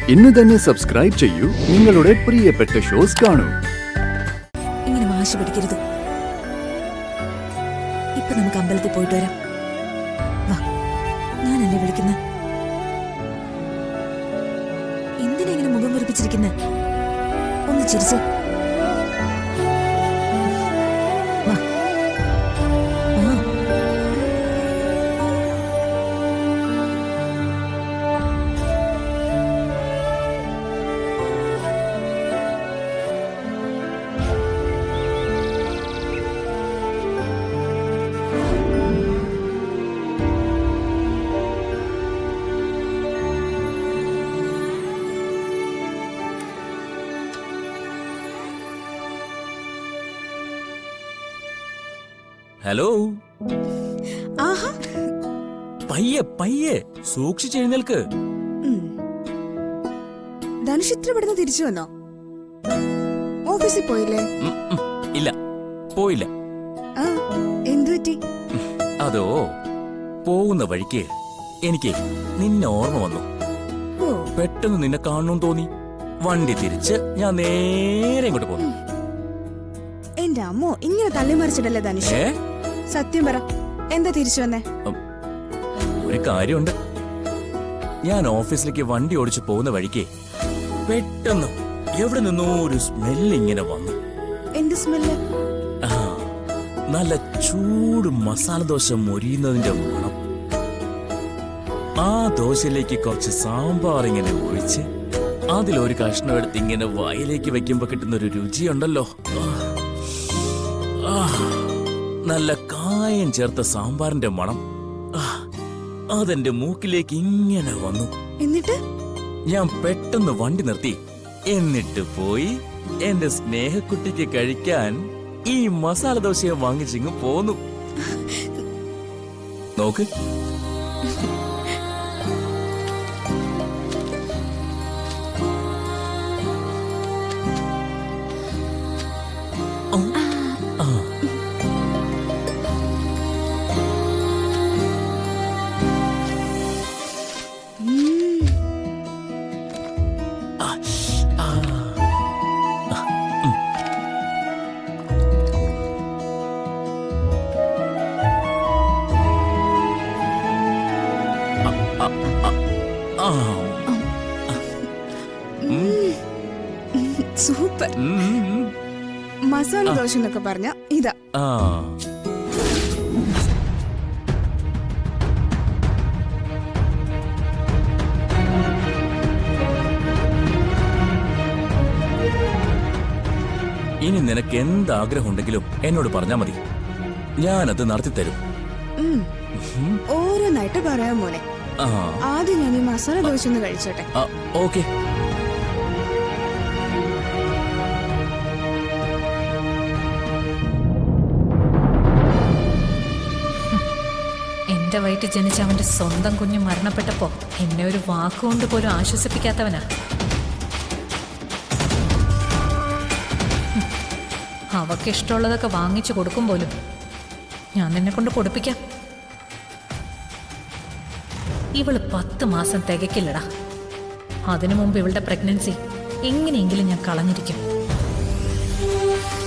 ഇന്ന് തന്നെ സബ്സ്ക്രൈബ് ചെയ്യൂ, നിങ്ങളുടെ പ്രിയപ്പെട്ട ഷോസ് കാണൂ. ഇങ്ങനെ വാശി പിടിക്കരുത്. ഇപ്പൊ നമുക്ക് അമ്പലത്തിൽ പോയിട്ട് വരാം. വാ, ഞാനല്ലേ വിളിക്കുന്ന. എന്തിനാ ഇങ്ങനെ മുഖം വെറുപ്പിച്ചിരിക്കുന്നെ? ഒന്ന് ചിരിച്ച്. വാ. ഹലോ. ആഹാ, പയ്യെ പയ്യെ സൂക്ഷിച്ചെഴുന്നേൽക്ക്. ധനുഷ് ഇത്ര പെട്ടെന്ന് തിരിച്ചു വന്നോ? ഓഫീസിൽ പോയില്ലേ? ഇല്ല, പോയില്ല. ആ, എന്തു പറ്റി? അതോ, പോകുന്ന വഴിക്ക് എനിക്ക് നിന്നെ ഓർമ്മ വന്നു. ഓ, പെട്ടെന്ന് നിന്നെ കാണണമെന്ന് തോന്നി. വണ്ടി തിരിച്ച് ഞാൻ നേരെ ഇങ്ങോട്ട് പോന്നു. എന്റെ അമ്മോ, ഇങ്ങനെ തള്ളിമറിച്ചിടല്ലേ ധനുഷ്. ഏ, സത്യം പറ, എന്താ തിരിച്ചു വന്നേ? ഒരു കാര്യമുണ്ട്. ഞാൻ ഓഫീസിലേക്ക് വണ്ടി ഓടിച്ചു പോകുന്ന വഴിക്ക് പെട്ടെന്ന് എവിടെ നിന്നോ ഒരു സ്മെല്ല് ഇങ്ങനെ വന്നു. എന്ത് സ്മെല്ല്? ആ, നല്ല ചൂട് മസാല ദോശ മൊരിയുന്നതിന്റെ മണം. ആ ദോശയിലേക്ക് കുറച്ച് സാമ്പാർ ഇങ്ങനെ ഒഴിച്ച് അതിലൊരു കഷ്ണം എടുത്ത് ഇങ്ങനെ വായിലേക്ക് വെക്കുമ്പോ കിട്ടുന്ന ഒരു രുചിയുണ്ടല്ലോ. നല്ല കായം ചേർത്ത സാമ്പാറിന്റെ മണം അതെന്റെ മൂക്കിലേക്ക് ഇങ്ങനെ വന്നു. എന്നിട്ട് ഞാൻ പെട്ടെന്ന് വണ്ടി നിർത്തി. എന്നിട്ട് പോയി എന്റെ സ്നേഹക്കുട്ടിക്ക് കഴിക്കാൻ ഈ മസാല ദോശയെ വാങ്ങിച്ചിങ്ങ് പോന്നു. നോക്ക്. സൂപ്പർ. മസാല ദോശ എന്നൊക്കെ പറഞ്ഞ ഇതാ. ഇനി നിനക്ക് എന്താഗ്രഹം ഉണ്ടെങ്കിലും എന്നോട് പറഞ്ഞാ മതി, ഞാനത് നടത്തിത്തരും. ഓരോന്നായിട്ട് പറയാൻ മോനെ. ആദ്യം ഞാൻ ഈ മസാല ദോശ ഒന്ന് കഴിച്ചോട്ടെ. ഓക്കെ. എന്റെ വയറ്റിൽ ജനിച്ച അവന്റെ സ്വന്തം കുഞ്ഞ് മരണപ്പെട്ടപ്പോ എന്നെ ഒരു വാക്കുകൊണ്ട് പോലും ആശ്വസിപ്പിക്കാത്തവനാ. അവക്ക് ഇഷ്ടമുള്ളതൊക്കെ വാങ്ങിച്ചു കൊടുക്കും പോലും. ഞാൻ നിന്നെ കൊണ്ട് കൊടുപ്പിക്കാം. ഇവള് 10 മാസം തികക്കില്ലടാ. അതിനു മുമ്പ് ഇവളുടെ പ്രഗ്നൻസി എങ്ങനെയെങ്കിലും ഞാൻ കളഞ്ഞിരിക്കും.